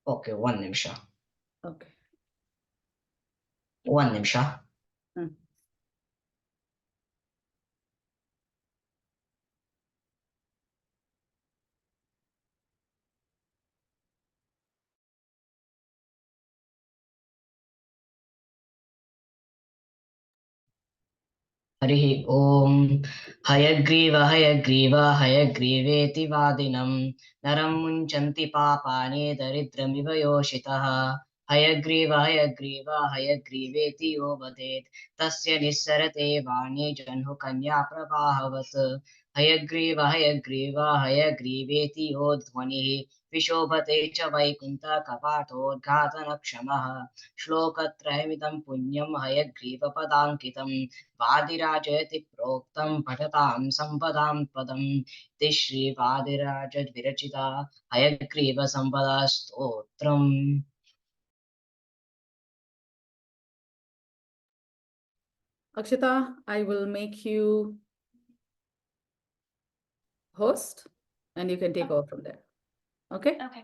Okay, one ನಿಮಿಷ. Okay. One ನಿಮಿಷ. हरिः ॐ हयग्रीव हयग्रीव हयग्रीवेति वादिनं नरं मुञ्चन्ति पापानि दरिद्रमिव योषितः हयग्रीव हयग्रीव हयग्रीवेति यो वदेत् तस्य निस्सरते वाणी जह्नुकन्या प्रवाहवत् हयग्रीव हयग्रीव हयग्रीवेति यो ध्वनिः विशोभते च वैकुण्ठकपाटोद्घाटनक्षमः श्लोकत्रयमिदं पुण्यं हयग्रीवपदाङ्कितं वादिराजयति प्रोक्तं पठतां सम्पदां पदम् इति श्रीवादिराज विरचिता हयग्रीव सम्पदा स्तोत्रम्. Akshita, I will make you host and you can take over from there. Okay? Okay.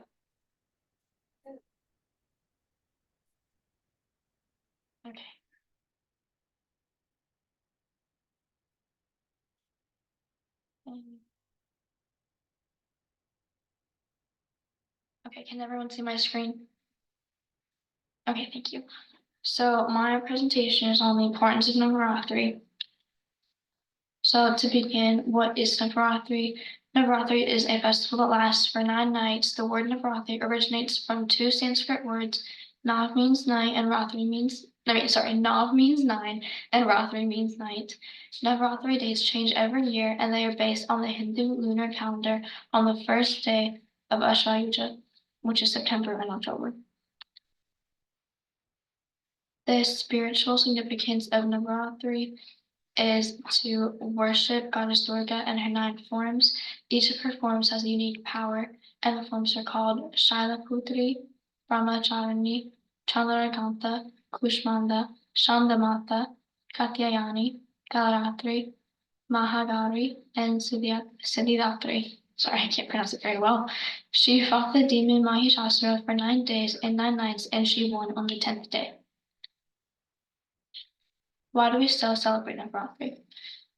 Okay. Okay, can everyone see my screen? Okay, thank you. So my presentation is on the importance of Navaratri. So to begin, what is Navaratri? Navaratri is a festival that lasts for 9 nights. The word Navaratri originates from two Sanskrit words. Nav means night and Ratri means, Nav means 9 and Ratri means night. Navaratri days change every year and they are based on the Hindu lunar calendar on the first day of Ashayuja, which is September and October. The spiritual significance of Navaratri is to worship Goddess Durga and her 9 forms. Each of her forms has a unique power, and the forms are called Shailaputri, Brahmacharani, Chandraganta, Kushmanda, Shandamata, Katyayani, Kalaratri, Mahagari, and Siddhidatri. Sorry, I can't pronounce it very well. She fought the demon Mahishasura for 9 days and 9 nights, and she won on the 10th day. Why do we still celebrate Navaratri?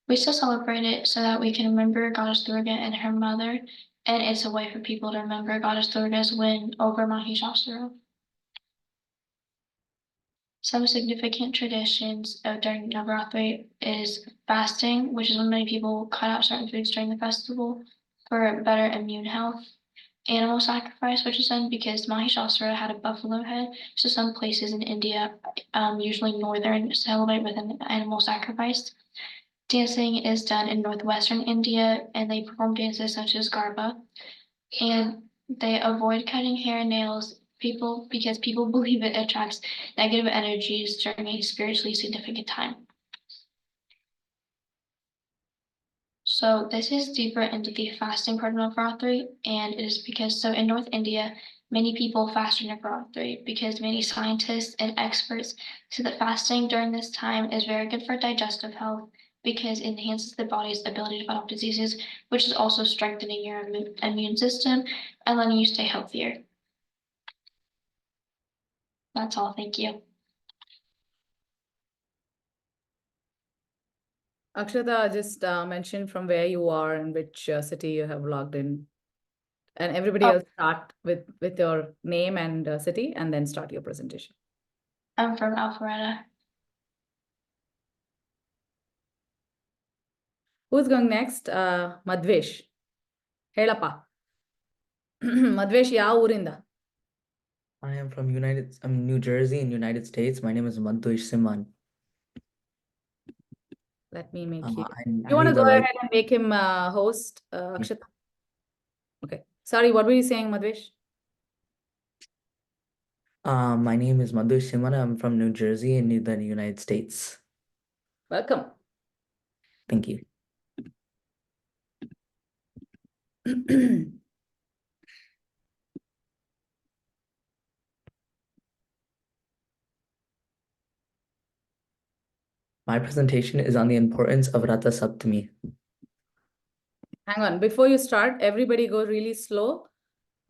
We still celebrate it so that we can remember Goddess Durga and her mother, and it's a way for people to remember Goddess Durga's win over Mahishasura. Some significant traditions during Navaratri is fasting, which is when many people cut out certain foods during the festival for better immune health. Animal sacrifice, which is done because Mahishasura had a buffalo head, so some places in India, usually northern, celebrate with an animal sacrifice. Dancing is done in northwestern India, and they perform dances such as Garba. And they avoid cutting hair and nails because people believe it attracts negative energies during a spiritually significant time. So this is deeper into the fasting part of Navaratri, and it is because in North India, many people fast during Navaratri because many scientists and experts say that fasting during this time is very good for digestive health because it enhances the body's ability to fight off diseases, which is also strengthening your immune system and letting you stay healthier. That's all. Thank you. Akshata, just mention from where you are and which city you have logged in. And everybody else start with your name and city and then start your presentation. I'm from Alpharetta. Who's going next? Madhvesh. Helapa. Madhvesh, ya urinda? I am from New Jersey in United States. My name is Madhvesh Simhan. Let me make you. I You want to need go the ahead and make him host, Akshata? Okay. Sorry, what were you saying, Madhvesh? My name is Madhvesh Simhan. I'm from New Jersey in the United States. Welcome. Thank you. My presentation is on the importance of Ratha Saptami. Hang on. Before you start, everybody go really slow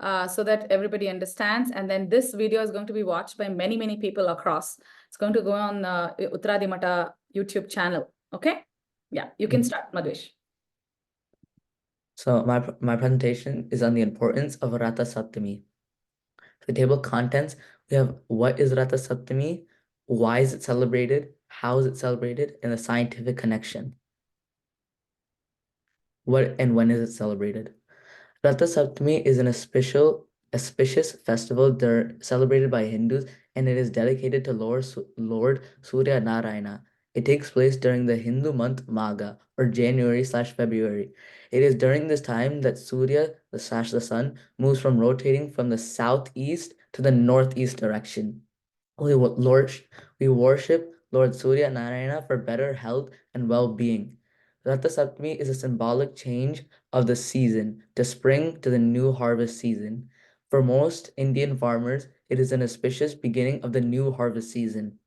so that everybody understands. And then this video is going to be watched by many, many people across. It's going to go on Uttaradi Math YouTube channel. Okay? Yeah, you can start, Madhvesh. So my presentation is on the importance of Ratha Saptami. The table of contents, we have what is Ratha Saptami, why is it celebrated, how is it celebrated, and the scientific connection. What and when is it celebrated? Ratha Saptami is an auspicious festival celebrated by Hindus, and it is dedicated to Lord Surya Narayana. It takes place during the Hindu month Magha, or January/February. It is during this time that Surya, the sun, moves from rotating from the southeast to the northeast direction. We worship Lord Surya Narayana for better health and well-being. Ratha Saptami is a symbolic change of the season, to spring to the new harvest season. For most Indian farmers, it is an auspicious beginning of the new harvest season.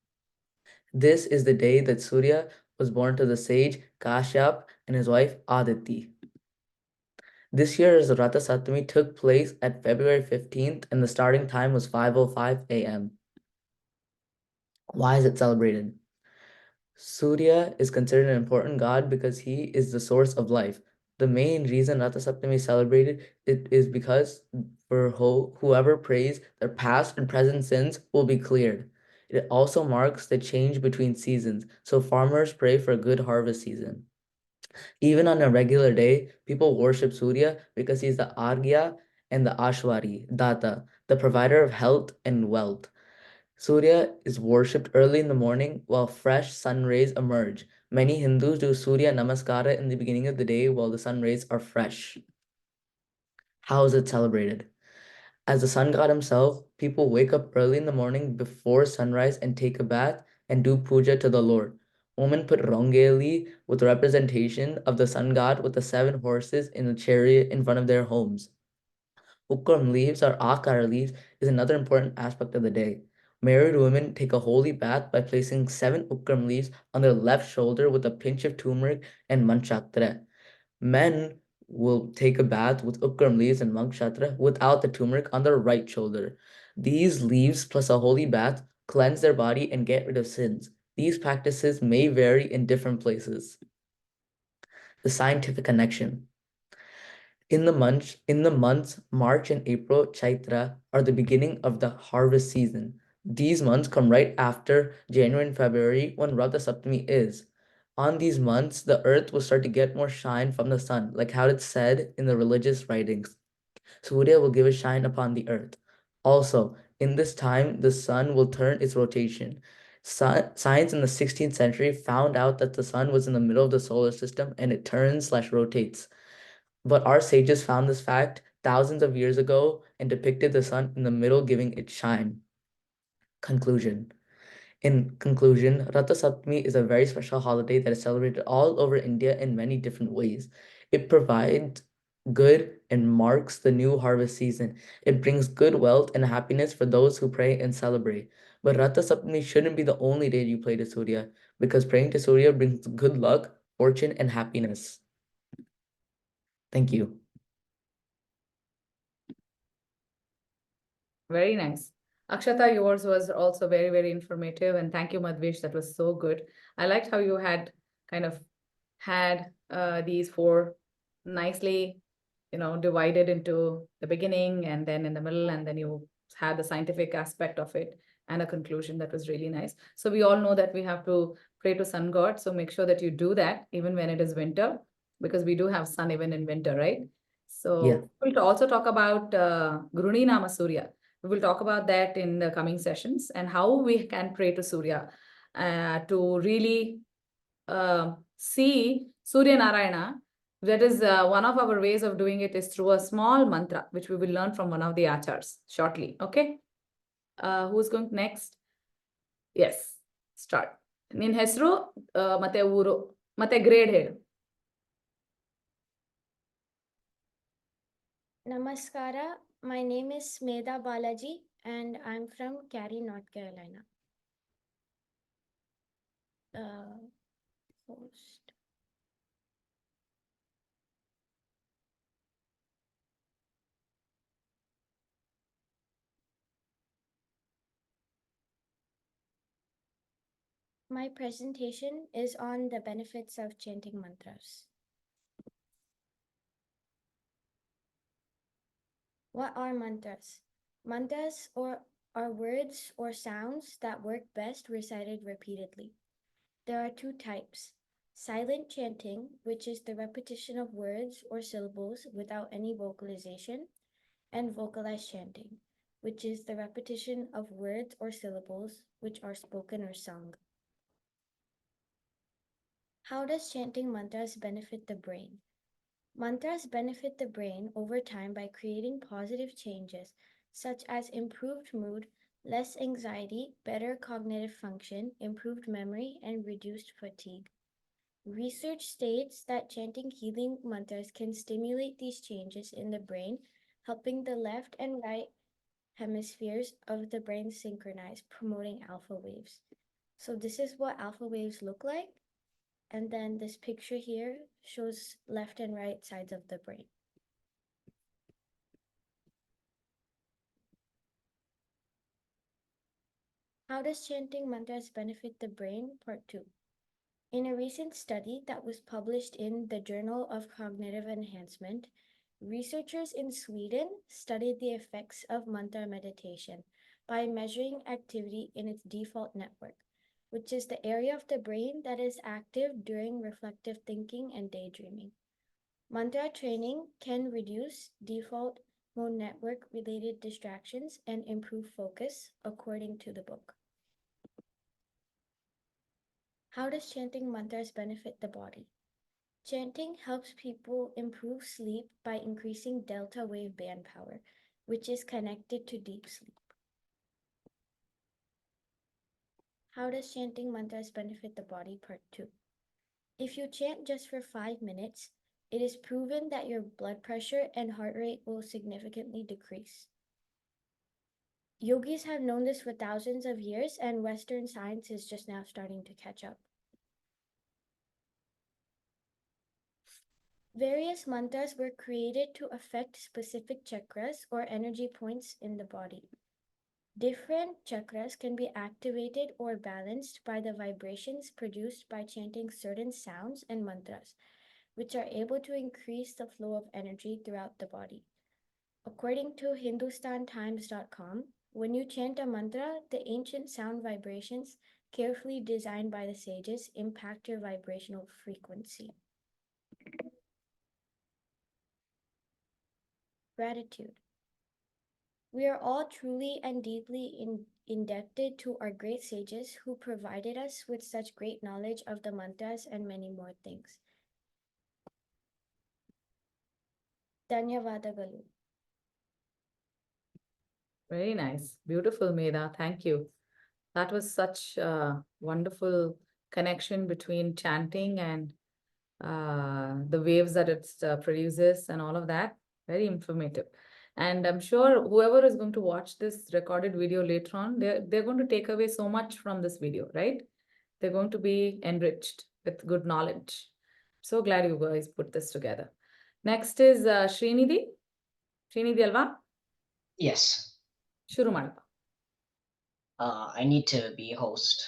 This is the day that Surya was born to the sage Kashyap and his wife Aditi. This year's Ratha Saptami took place at February 15th, and the starting time was 5:05 a.m. Why is it celebrated? Surya is considered an important god because he is the source of life. The main reason Ratha Saptami is celebrated is because for whoever prays, their past and present sins will be cleared. It also marks the change between seasons, so farmers pray for a good harvest season. Even on a regular day, people worship Surya because he's the Argya and the Ashwari, Data, the provider of health and wealth. Surya is worshipped early in the morning while fresh sun rays emerge. Many Hindus do Surya Namaskara in the beginning of the day while the sun rays are fresh. How is it celebrated? As the sun god himself, people wake up early in the morning before sunrise and take a bath and do puja to the Lord. Women put rongeli with representation of the sun god with the 7 horses in a chariot in front of their homes. Ukram leaves or akara leaves is another important aspect of the day. Married women take a holy bath by placing 7 ukram leaves on their left shoulder with a pinch of turmeric and manchaktra. Men will take a bath with ukram leaves and manchaktra without the turmeric on their right shoulder. These leaves plus a holy bath cleanse their body and get rid of sins. These practices may vary in different places. The scientific connection. In the months March and April, Chaitra, are the beginning of the harvest season. These months come right after January and February, when Ratha Saptami is. On these months, the earth will start to get more shine from the sun, like how it's said in the religious writings. Surya will give a shine upon the earth. Also, in this time, the sun will turn its rotation. Science in the 16th century found out that the sun was in the middle of the solar system and it turns/rotates. But our sages found this fact thousands of years ago and depicted the sun in the middle, giving it shine. Conclusion. In conclusion, Ratha Saptami is a very special holiday that is celebrated all over India in many different ways. It provides good and marks the new harvest season. It brings good wealth and happiness for those who pray and celebrate. But Ratha Saptami shouldn't be the only day you pray to Surya, because praying to Surya brings good luck, fortune, and happiness. Thank you. Very nice. Akshata, yours was also very, very informative. And thank you, Madhvesh. That was so good. I liked how you had kind of had these 4 nicely, divided into the beginning and then in the middle, and then you had the scientific aspect of it and a conclusion that was really nice. So we all know that we have to pray to sun god. So make sure that you do that even when it is winter, because we do have sun even in winter, right? So Yeah. we'll also talk about Gruni Nama Surya. We will talk about that in the coming sessions and how we can pray to Surya to really see Surya Narayana. That is one of our ways of doing it is through a small mantra, which we will learn from one of the achars shortly. Okay. Who's going next? Yes, start. ನಿನ್ ಹೆಸರು ಮತ್ತೆ ಊರು ಮತ್ತೆ grade ಹೇಳು. Namaskara, my name is Smeda Balaji and I'm from Cary, North Carolina. First. My presentation is on the benefits of chanting mantras. What are mantras? Mantras are words or sounds that work best recited repeatedly. There are two types: silent chanting, which is the repetition of words or syllables without any vocalization, and vocalized chanting, which is the repetition of words or syllables which are spoken or sung. How does chanting mantras benefit the brain? Mantras benefit the brain over time by creating positive changes such as improved mood, less anxiety, better cognitive function, improved memory, and reduced fatigue. Research states that chanting healing mantras can stimulate these changes in the brain, helping the left and right hemispheres of the brain synchronize, promoting alpha waves. So this is what alpha waves look like. And then this picture here shows left and right sides of the brain. How does chanting mantras benefit the brain? Part 2. In a recent study that was published in the Journal of Cognitive Enhancement, researchers in Sweden studied the effects of mantra meditation by measuring activity in its default network, which is the area of the brain that is active during reflective thinking and daydreaming. Mantra training can reduce default mode network related distractions and improve focus, according to the book. How does chanting mantras benefit the body? Chanting helps people improve sleep by increasing delta wave band power, which is connected to deep sleep. How does chanting mantras benefit the body? Part 2. If you chant just for 5 minutes, it is proven that your blood pressure and heart rate will significantly decrease. Yogis have known this for thousands of years, and Western science is just now starting to catch up. Various mantras were created to affect specific chakras or energy points in the body. Different chakras can be activated or balanced by the vibrations produced by chanting certain sounds and mantras, which are able to increase the flow of energy throughout the body. According to HindustanTimes.com, when you chant a mantra, the ancient sound vibrations, carefully designed by the sages, impact your vibrational frequency. Gratitude. We are all truly and deeply indebted to our great sages who provided us with such great knowledge of the mantras and many more things. Dhanyavadagalu. Very nice. Beautiful, Meda. Thank you. That was such a wonderful connection between chanting and the waves that it produces and all of that. Very informative. And I'm sure whoever is going to watch this recorded video later on, they're going to take away so much from this video, right? They're going to be enriched with good knowledge. So glad you guys put this together. Next is Srinidhi. Srinidhi Alva. Yes. Shuru Malpa. I need to be host.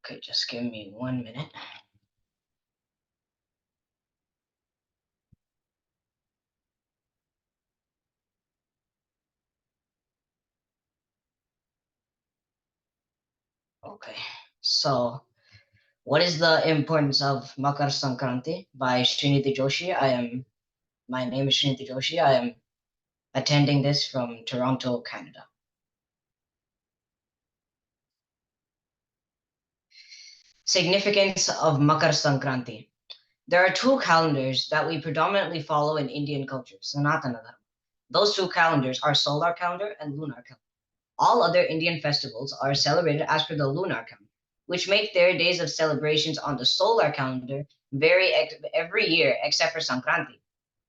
Okay, just give me 1 minute. Okay, so what is the importance of Makar Sankranti by Srinidhi Joshi? My name is Srinidhi Joshi. I am attending this from Toronto, Canada. Significance of Makar Sankranti. There are two calendars that we predominantly follow in Indian culture, Sanatana Dharma. Those two calendars are solar calendar and lunar calendar. All other Indian festivals are celebrated as per the lunar calendar, which make their days of celebrations on the solar calendar vary every year except for Sankranti.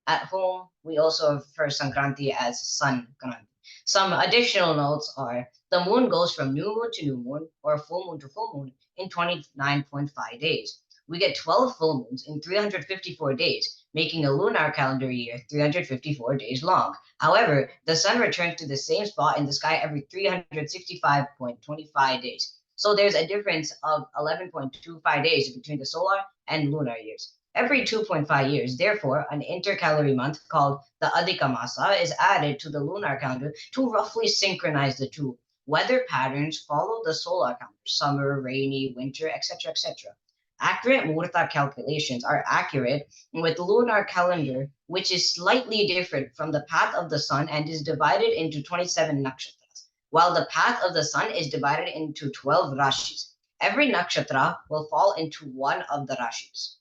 At home, we also refer Sankranti as Sankranti. Some additional notes are the moon goes from new moon to new moon or full moon to full moon in 29.5 days. We get 12 full moons in 354 days, making a lunar calendar year 354 days long. However, the sun returns to the same spot in the sky every 365.25 days. So there's a difference of 11.25 days between the solar and lunar years. Every 2.5 years, therefore, an intercalary month called the Adhika Masa is added to the lunar calendar to roughly synchronize the two. Weather patterns follow the solar calendar, summer, rainy, winter, etc., etc. Accurate muhurta calculations are accurate with lunar calendar, which is slightly different from the path of the sun and is divided into 27 nakshatras, while the path of the sun is divided into 12 rashis. Every nakshatra will fall into one of the rashis.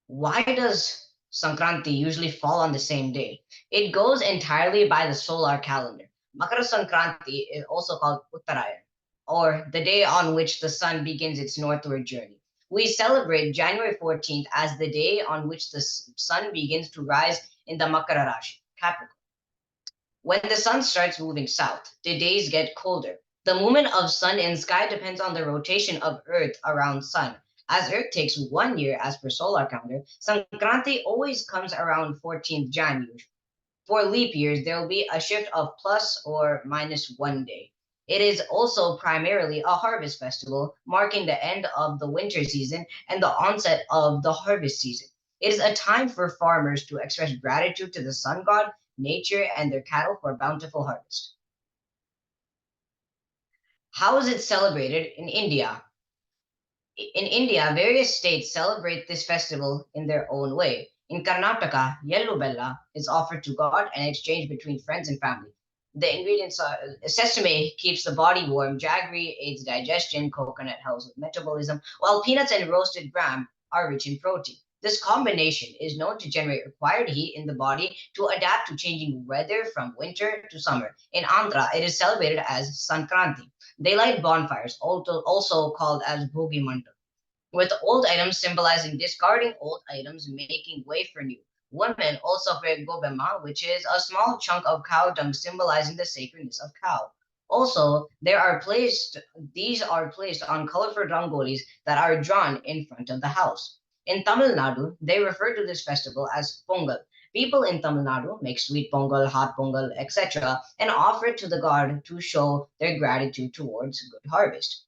Why does Sankranti usually fall on the same day? It goes entirely by the solar calendar. Makara Sankranti is also called Uttaradi, or the day on which the sun begins its northward journey. We celebrate January 14th as the day on which the sun begins to rise in the Makara Rashi, Capricorn. When the sun starts moving south, the days get colder. The movement of sun in sky depends on the rotation of Earth around sun. As Earth takes 1 year as per solar calendar, Sankranti always comes around 14th January. For leap years, there will be a shift of plus or minus 1 day. It is also primarily a harvest festival, marking the end of the winter season and the onset of the harvest season. It is a time for farmers to express gratitude to the sun god, nature, and their cattle for a bountiful harvest. How is it celebrated in India? In India, various states celebrate this festival in their own way. In Karnataka, yellow bella is offered to God and exchanged between friends and family. The ingredients are sesame keeps the body warm, jaggery aids digestion, coconut helps with metabolism, while peanuts and roasted gram are rich in protein. This combination is known to generate required heat in the body to adapt to changing weather from winter to summer. In Andhra, it is celebrated as Sankranti. They light bonfires, also called as Bhogi Mantal, with old items symbolizing discarding old items, making way for new. Women also wear gobema, which is a small chunk of cow dung symbolizing the sacredness of cow. Also, these are placed on colorful rangolis that are drawn in front of the house. In Tamil Nadu, they refer to this festival as Pongal. People in Tamil Nadu make sweet pongal, hot pongal, etc., and offer it to the god to show their gratitude towards good harvest.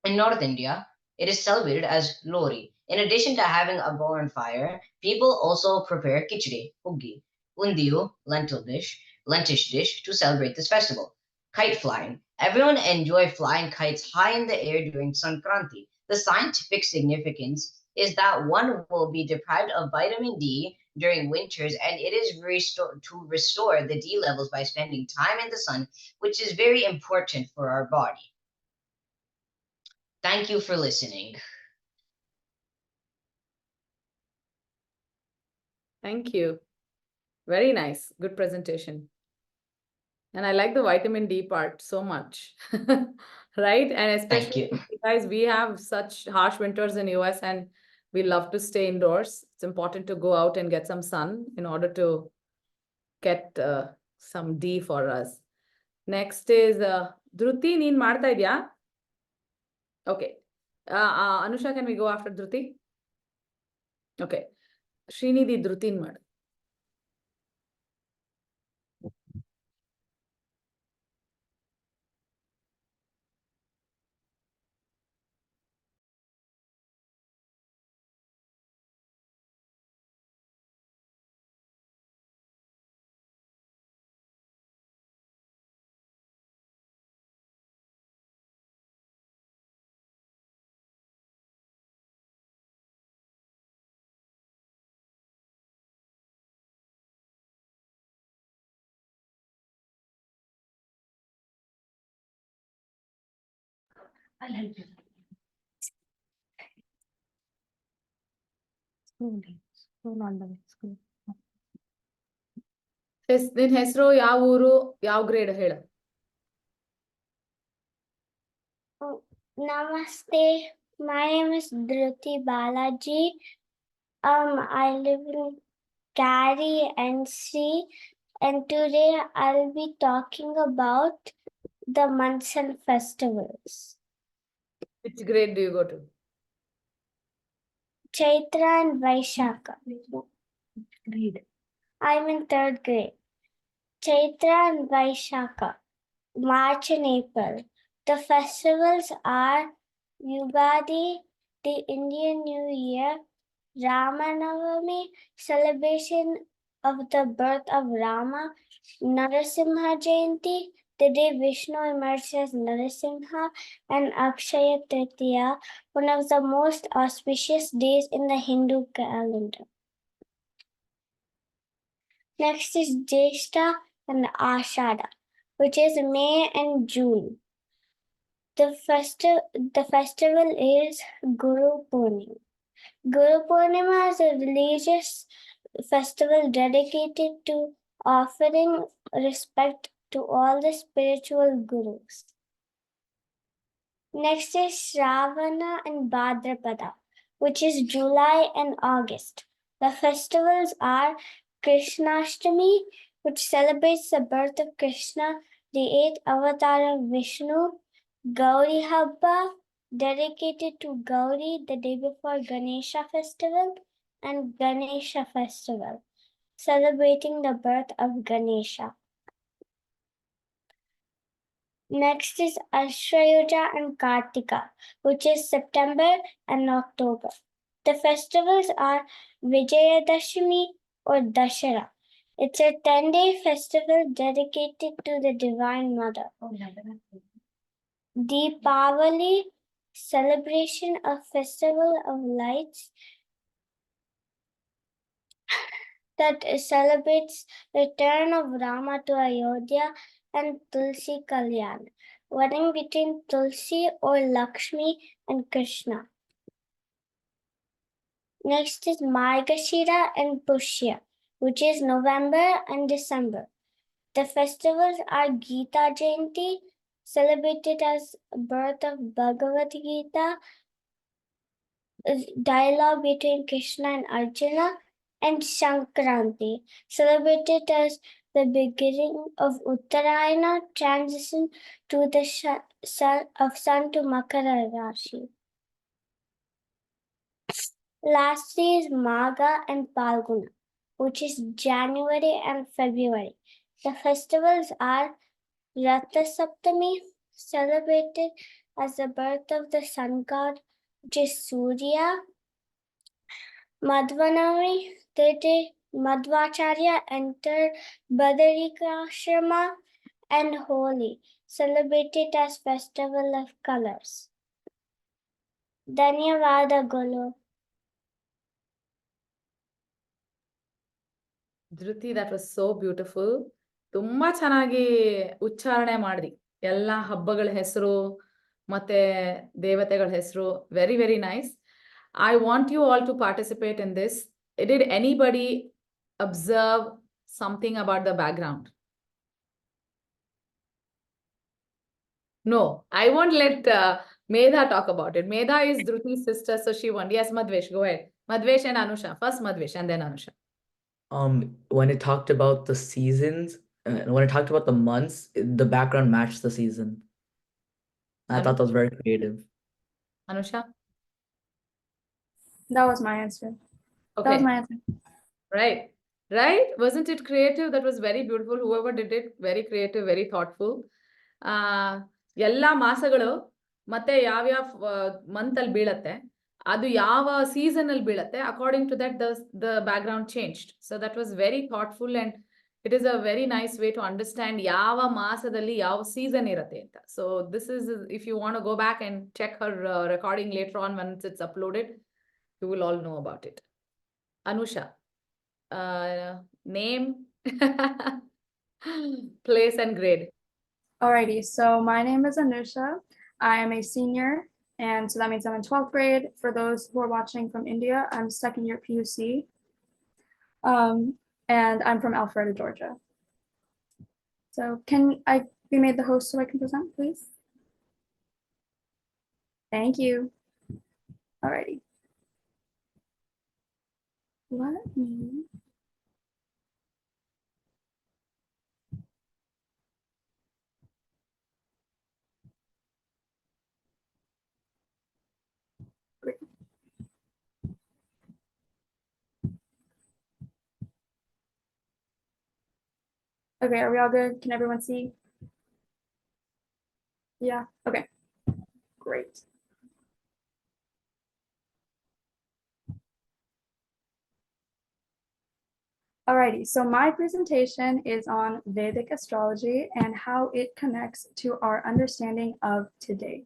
In North India, it is celebrated as Lori. In addition to having a bonfire, people also prepare khichdi, huggi, undiyu, lentil dish to celebrate this festival. Kite flying. Everyone enjoy flying kites high in the air during Sankranti. The scientific significance is that one will be deprived of vitamin D during winters, and it is to restore the D levels by spending time in the sun, which is very important for our body. Thank you for listening. Thank you. Very nice. Good presentation. And I like the vitamin D part so much. Right? And Thank especially, you. guys, we have such harsh winters in US and we love to stay indoors. It's important to go out and get some sun in order to get some D for us. Next is Dhruti, ನೀನ್ ಮಾಡ್ತಾ ಇದ್ಯಾ? Okay. Anusha, can we go after Dhruti? Okay. Srinidhi Dhrutin ಮಾಡು. I'll help you. Scroll on the screen. ನಿನ್ ಹೆಸರು ಯಾವ ಊರು ಯಾವ grade ಹೇಳ? Namaste. My name is Dhruti Balaji. I live in Gary NC, and today I'll be talking about the months and festivals. Which grade do you go to? Chaitra and Vaishakha. Grade. I'm in 3rd grade. Chaitra and Vaishakha, March and April. The festivals are Yugadi, the Indian New Year, Ramanavami, celebration of the birth of Rama, Narasimha Jayanti, the day Vishnu emerged as Narasimha, and Akshaya Tritiya, one of the most auspicious days in the Hindu calendar. Next is Jyeshta and Ashada, which is May and June. The festival is Guru Purnima. Guru Purnima is a religious festival dedicated to offering respect to all the spiritual gurus. Next is Shravana and Bhadrapada, which is July and August. The festivals are Krishnashtami, which celebrates the birth of Krishna, the 8th avatar of Vishnu, Gauri Habba, dedicated to Gauri the day before Ganesha festival, and Ganesha festival, celebrating the birth of Ganesha. Next is Ashrayuja and Kartika, which is September and October. The festivals are Vijayadashami or Dashera. It's a 10-day festival dedicated to the Divine Mother. Deepavali, celebration of festival of lights that celebrates return of Rama to Ayodhya, and Tulsi Kalyan, wedding between Tulsi or Lakshmi and Krishna. Next is Margashira and Pushya, which is November and December. The festivals are Gita Jayanti, celebrated as birth of Bhagavad Gita, dialogue between Krishna and Arjuna, and Sankranti, celebrated as the beginning of Uttarayana, transition to the sun to Makara Rashi. Lastly is Magha and Palguna, which is January and February. The festivals are Ratha Saptami, celebrated as the birth of the sun god, which is Surya. Madhvanami, the day Madhvacharya entered Badarikashrama, and Holi, celebrated as festival of colors. ಧನ್ಯವಾದಗಳು. Dhriti, that was so beautiful. ತುಂಬಾ ಚೆನ್ನಾಗಿ ಉಚ್ಚಾರಣೆ ಮಾಡ್ರಿ. ಎಲ್ಲ ಹಬ್ಬಗಳ ಹೆಸರು ಮತ್ತೆ ದೇವತೆಗಳ ಹೆಸರು. Very very nice. I want you all to participate in this. Did anybody observe something about the background? No, I won't let Medha talk about it. Medha is Dhruti's sister, so she won't. Yes, Madhvesh, go ahead. Madhvesh and Anusha. First Madhvesh and then Anusha. When it talked about the seasons, when it talked about the months, the background matched the season. I thought that was very creative. Anusha? That was my answer. Okay. That was my answer. Right. Right? Wasn't it creative? That was very beautiful. Whoever did it, very creative, very thoughtful. ಎಲ್ಲ ಮಾಸಗಳು ಮತ್ತೆ ಯಾವ್ಯಾವ month ಅಲ್ಲಿ ಬೀಳತ್ತೆ, ಅದು ಯಾವ season ಅಲ್ಲಿ ಬೀಳತ್ತೆ, according to that the background changed. So that was very thoughtful and it is a very nice way to understand ಯಾವ ಮಾಸದಲ್ಲಿ ಯಾವ season ಇರತ್ತೆ ಅಂತ. So this is, if you want to go back and check her recording later on once it's uploaded, you will all know about it. Anusha, name, place and grade. Alrighty, so my name is Anusha. I am a senior, and so that means I'm in 12th grade. For those who are watching from India, I'm second year PUC. And I'm from Alpharetta, Georgia. So can I be made the host so I can present, please? Thank you. Alrighty. Let me Okay, are we all good? Can everyone see? Yeah, okay, great. Alrighty, so my presentation is on Vedic astrology and how it connects to our understanding of today.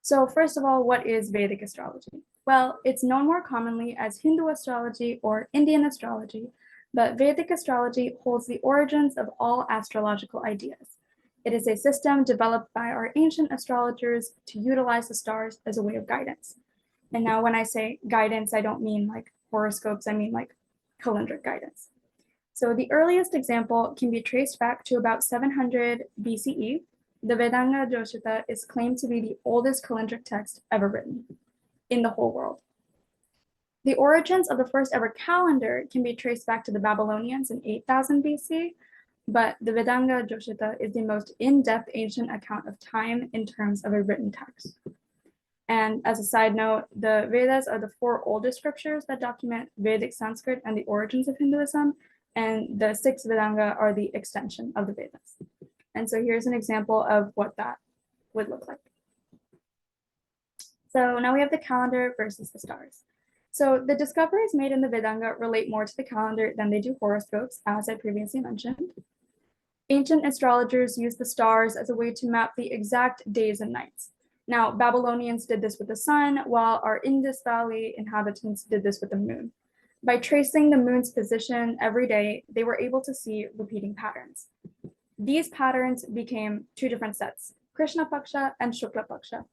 So first of all, what is Vedic astrology? Well, it's known more commonly as Hindu astrology or Indian astrology, but Vedic astrology holds the origins of all astrological ideas. It is a system developed by our ancient astrologers to utilize the stars as a way of guidance. And now when I say guidance, I don't mean like horoscopes, I mean like calendric guidance. So the earliest example can be traced back to about 700 BCE. The Vedanga Joshita is claimed to be the oldest calendric text ever written in the whole world. The origins of the first ever calendar can be traced back to the Babylonians in 8000 BC, but the Vedanga Joshita is the most in-depth ancient account of time in terms of a written text. And as a side note, the Vedas are the 4 oldest scriptures that document Vedic Sanskrit and the origins of Hinduism, and the 6 Vedanga are the extension of the Vedas. And so here's an example of what that would look like. So now we have the calendar versus the stars. So the discoveries made in the Vedanga relate more to the calendar than they do horoscopes, as I previously mentioned. Ancient astrologers used the stars as a way to map the exact days and nights. Now, Babylonians did this with the sun, while our Indus Valley inhabitants did this with the moon. By tracing the moon's position every day, they were able to see repeating patterns. These patterns became 2 different sets, Krishna Paksha and Shukla Paksha.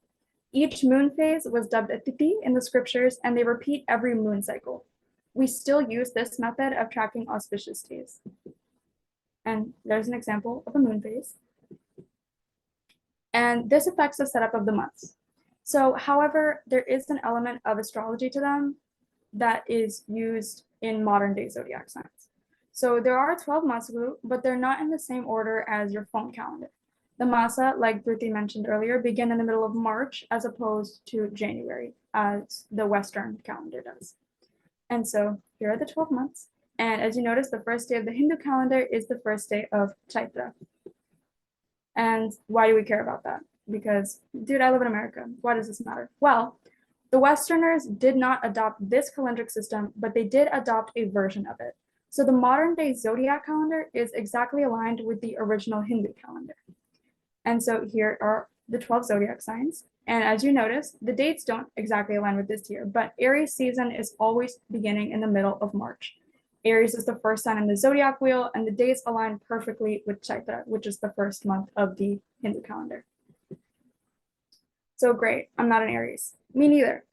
Each moon phase was dubbed a Tithi in the scriptures, and they repeat every moon cycle. We still use this method of tracking auspicious days. And there's an example of a moon phase. And this affects the setup of the months. So, however, there is an element of astrology to them that is used in modern day zodiac signs. So there are 12 masagu, but they're not in the same order as your phone calendar. The masa, like Dhruti mentioned earlier, begin in the middle of March as opposed to January, as the Western calendar does. And so here are the 12 months. And as you notice, the first day of the Hindu calendar is the first day of Chaitra. And why do we care about that? Because, dude, I live in America. Why does this matter? Well, the Westerners did not adopt this calendric system, but they did adopt a version of it. So the modern day zodiac calendar is exactly aligned with the original Hindu calendar. And so here are the 12 zodiac signs. And as you notice, the dates don't exactly align with this year, but Aries season is always beginning in the middle of March. Aries is the first sign in the zodiac wheel, and the dates align perfectly with Chaitra, which is the first month of the Hindu calendar. So great, I'm not an Aries. Me neither.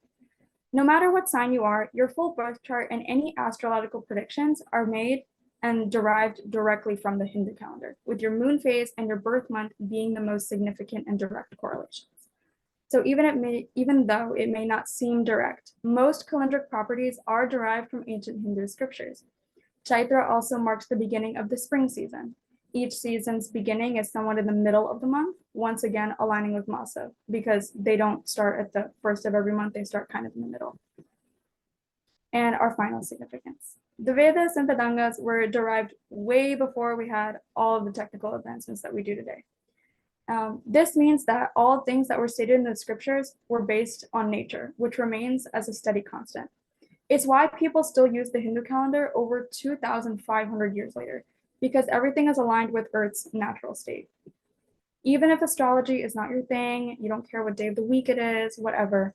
No matter what sign you are, your full birth chart and any astrological predictions are made and derived directly from the Hindu calendar, with your moon phase and your birth month being the most significant and direct correlations. So even though it may not seem direct, most calendric properties are derived from ancient Hindu scriptures. Chaitra also marks the beginning of the spring season. Each season's beginning is somewhat in the middle of the month, once again aligning with Masa, because they don't start at the first of every month, they start kind of in the middle. And our final significance. The Vedas and Vedangas were derived way before we had all of the technical advancements that we do today. This means that all things that were stated in the scriptures were based on nature, which remains as a steady constant. It's why people still use the Hindu calendar over 2,500 years later, because everything is aligned with Earth's natural state. Even if astrology is not your thing, you don't care what day of the week it is, whatever,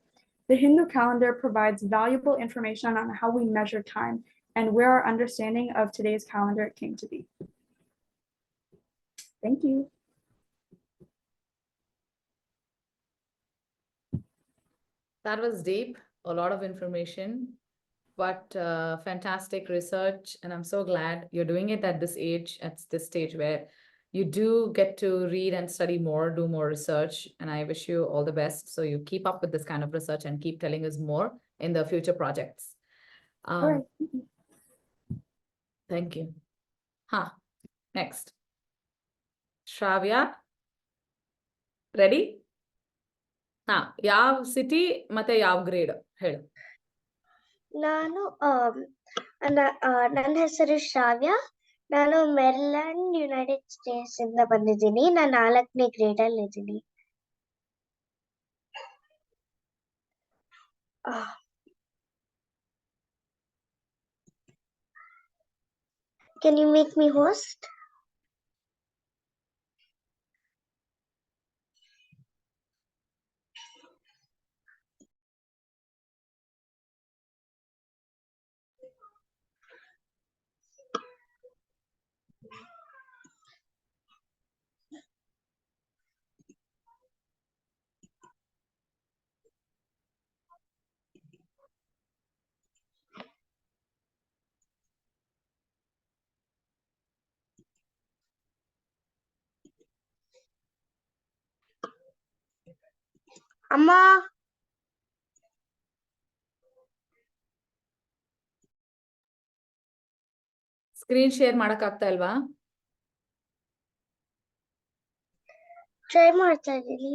the Hindu calendar provides valuable information on how we measure time and where our understanding of today's calendar came to be. Thank you. That was deep, a lot of information, but fantastic research. And I'm so glad you're doing it at this age, at this stage where you do get to read and study more, do more research. And I wish you all the best. So you keep up with this kind of research and keep telling us more in the future projects. All right. Thank you. Next. Shravya, ready? ಯಾವ city ಮತ್ತೆ ಯಾವ grade ಹೇಳು. ನಾನು ನನ್ನ ಹೆಸರು ಶ್ರಾವ್ಯ. ನಾನು ಮೆರಿಲ್ಯಾಂಡ್ United States ಇಂದ ಬಂದಿದ್ದೀನಿ. ನಾನು 4ನೇ ಗ್ರೇಡ್ ಅಲ್ಲಿ ಇದ್ದೀನಿ. Can you make me host? ಅಮ್ಮ ಸ್ಕ್ರೀನ್ ಶೇರ್ ಮಾಡಕ್ ಆಗ್ತಾ ಇಲ್ವಾ? ಟ್ರೈ ಮಾಡ್ತಾ ಇದ್ದೀನಿ.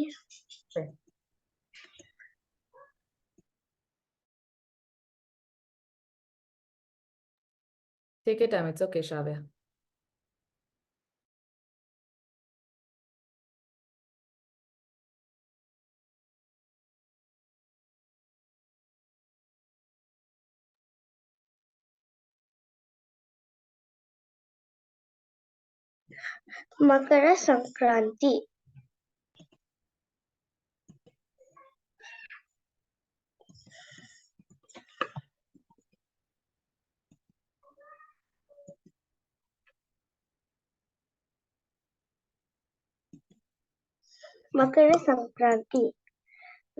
Take your time. It's okay, Shravya. Makar Sankranti. Makara Sankranti.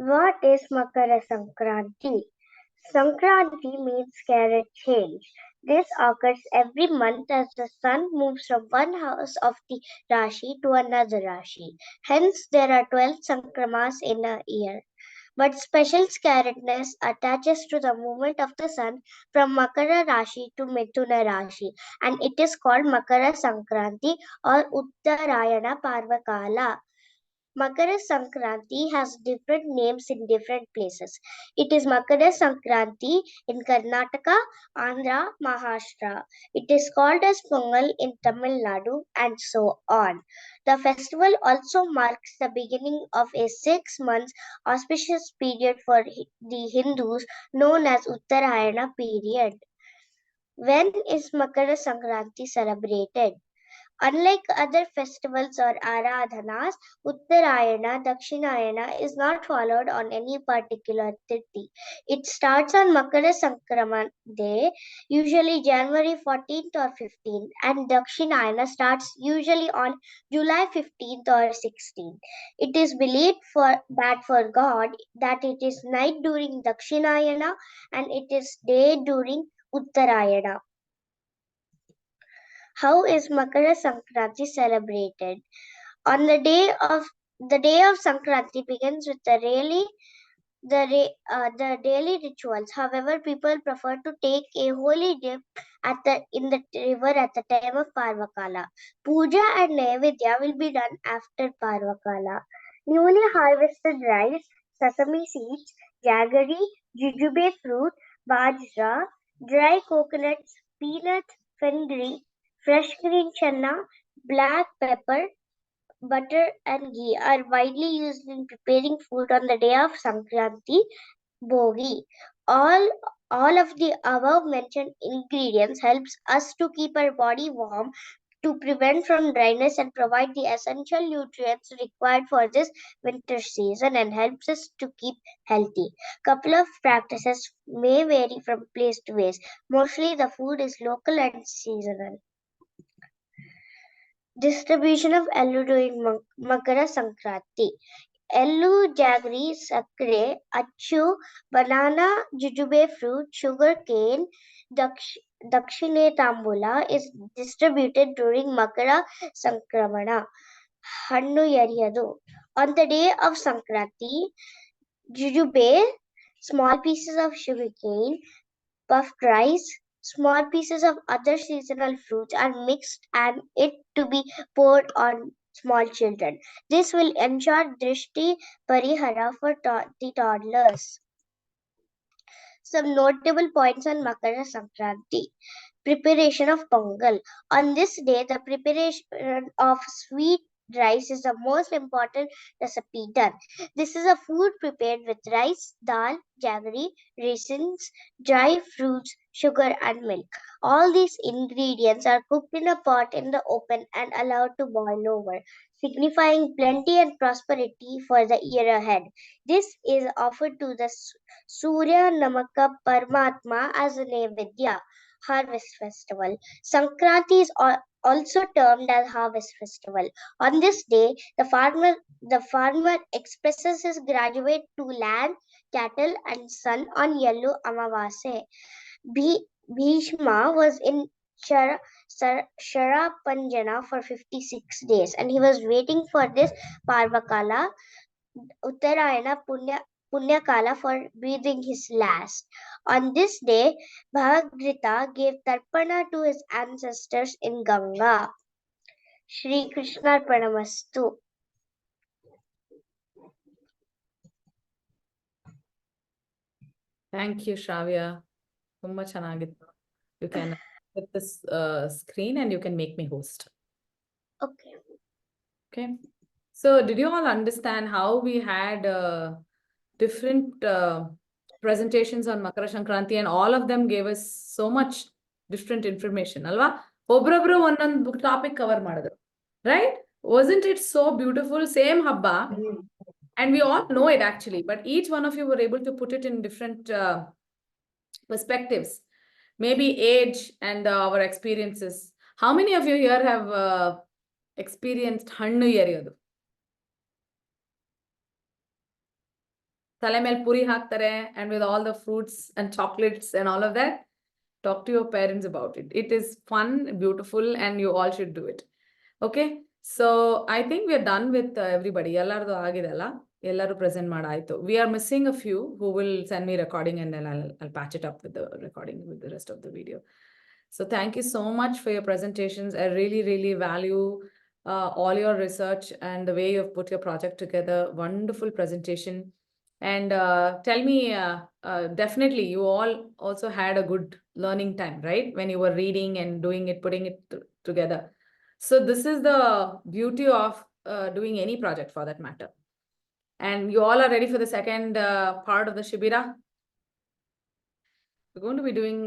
What is Makara Sankranti? Sankranti means carrot change. This occurs every month as the sun moves from one house of the Rashi to another Rashi. Hence, there are 12 Sankramas in a year. But special scaredness attaches to the movement of the sun from Makara Rashi to Mithuna Rashi, and it is called Makara Sankranti or Uttarayana Parvakala. Makara Sankranti has different names in different places. It is Makara Sankranti in Karnataka, Andhra, Maharashtra. It is called as Pongal in Tamil Nadu, and so on. The festival also marks the beginning of a 6-month auspicious period for the Hindus known as Uttarayana period. When is Makara Sankranti celebrated? Unlike other festivals or aradhanas, Uttarayana, Dakshinayana is not followed on any particular tithi. It starts on Makara Sankraman Day, usually January 14th or 15th, and Dakshinayana starts usually on July 15th or 16th. It is believed that for God that it is night during Dakshinayana and it is day during Uttarayana. How is Makara Sankranti celebrated? On the day of Sankranti begins with the daily rituals. However, people prefer to take a holy dip in the river at the time of Parvakala. Puja and Naivedya will be done after Parvakala. Newly harvested rice, sesame seeds, jaggery, jujube fruit, bajra, dry coconuts, peanuts, fenugreek, fresh green channa, black pepper, butter, and ghee are widely used in preparing food on the day of Sankranti Bogi. All of the above mentioned ingredients helps us to keep our body warm, to prevent from dryness and provide the essential nutrients required for this winter season, and helps us to keep healthy. Couple of practices may vary from place to place. Mostly the food is local and seasonal. Distribution of Ellu during Makara Sankranti. Ellu, jaggery, sakre, achu, banana, jujube fruit, sugar cane, dakshine tambula is distributed during Makara Sankramana. Hannu yariyadu. On the day of Sankranti, jujube, small pieces of sugar cane, puffed rice, small pieces of other seasonal fruits are mixed and it to be poured on small children. This will ensure drishti parihara for the toddlers. Some notable points on Makara Sankranti. preparation of Pongal. On this day, the preparation of sweet rice is the most important recipe done. This is a food prepared with rice, dal, jaggery, raisins, dry fruits, sugar, and milk. All these ingredients are cooked in a pot in the open and allowed to boil over, signifying plenty and prosperity for the year ahead. This is offered to the Surya Namaka Paramatma as a Nevedya harvest festival. Sankranti is also termed as harvest festival. On this day, the farmer expresses his gratitude to land, cattle, and sun on yellow Amavase. Bhishma was in Sharapanjana for 56 days, and he was waiting for this Parvakala, Uttarayana Punyakala, for breathing his last. On this day, Bhagirata gave Tarpana to his ancestors in Ganga. Shri Krishna Pranamastu. Thank you, Shravya. ತುಂಬಾ ಚೆನ್ನಾಗಿತ್ತು. You can hit this screen and you can make me host. Okay. Okay. So did you all understand how we had different presentations on Makara Sankranti, and all of them gave us so much different information, alva? ಒಬ್ರೊಬ್ರು ಒಂದೊಂದು topic cover ಮಾಡಿದ್ರು, right? Wasn't it so beautiful? Same haba, and we all know it actually, but each one of you were able to put it in different perspectives, maybe age and our experiences. How many of you here have experienced hannu yariyodu? ತಲೆ ಮೇಲೆ ಪುರಿ ಹಾಕ್ತಾರೆ, and with all the fruits and chocolates and all of that. Talk to your parents about it. It is fun, beautiful, and you all should do it. Okay, so I think we are done with everybody. ಎಲ್ಲರದು ಆಗಿದೆಲ್ಲ, ಎಲ್ಲರೂ present ಮಾಡಾಯ್ತು. We are missing a few who will send me recording, and then I'll patch it up with the recording with the rest of the video. So thank you so much for your presentations. I really, really value all your research and the way you've put your project together. Wonderful presentation. And tell me, definitely you all also had a good learning time, right? When you were reading and doing it, putting it together. So this is the beauty of doing any project for that matter. And you all are ready for the second part of the Shibira. We're going to be doing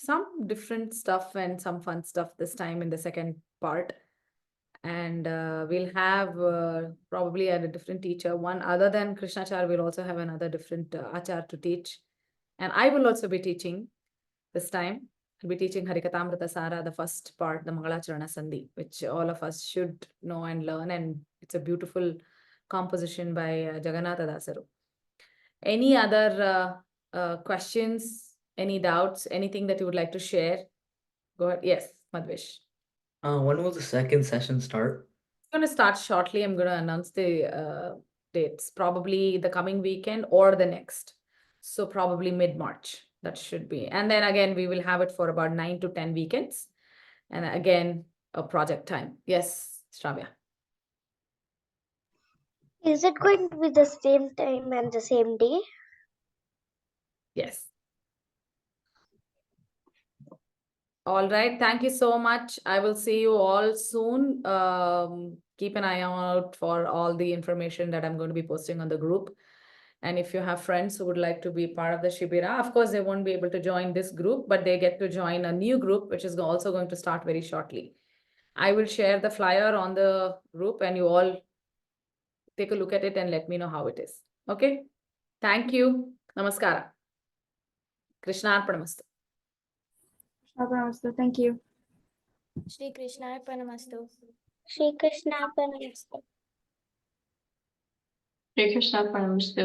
some different stuff and some fun stuff this time in the second part. And we'll have probably a different teacher. One other than Krishnachar, we'll also have another different Achar to teach. And I will also be teaching this time. I'll be teaching Harikatamrita Sara, the first part, the Mangalacharana Sandhi, which all of us should know and learn. And it's a beautiful composition by Jagannatha Dasaru. Any other questions, any doubts, anything that you would like to share? Go ahead. Yes, Madhvesh. When will the second session start? It's going to start shortly. I'm going to announce the dates, probably the coming weekend or the next. So probably mid-March, that should be. And then again, we will have it for about 9 to 10 weekends. And again, a project time. Yes, Shravya. Is it going to be the same time and the same day? Yes. All right. Thank you so much. I will see you all soon. Keep an eye out for all the information that I'm going to be posting on the group. And if you have friends who would like to be part of the Shibira, of course, they won't be able to join this group, but they get to join a new group, which is also going to start very shortly. I will share the flyer on the group and you all take a look at it and let me know how it is. Okay. Thank you. Namaskara. Krishnarpanamastu. Thank you. Shri Krishna Arpanamastu. Shri Krishna Pranamastu. Shri Krishna Pranamastu.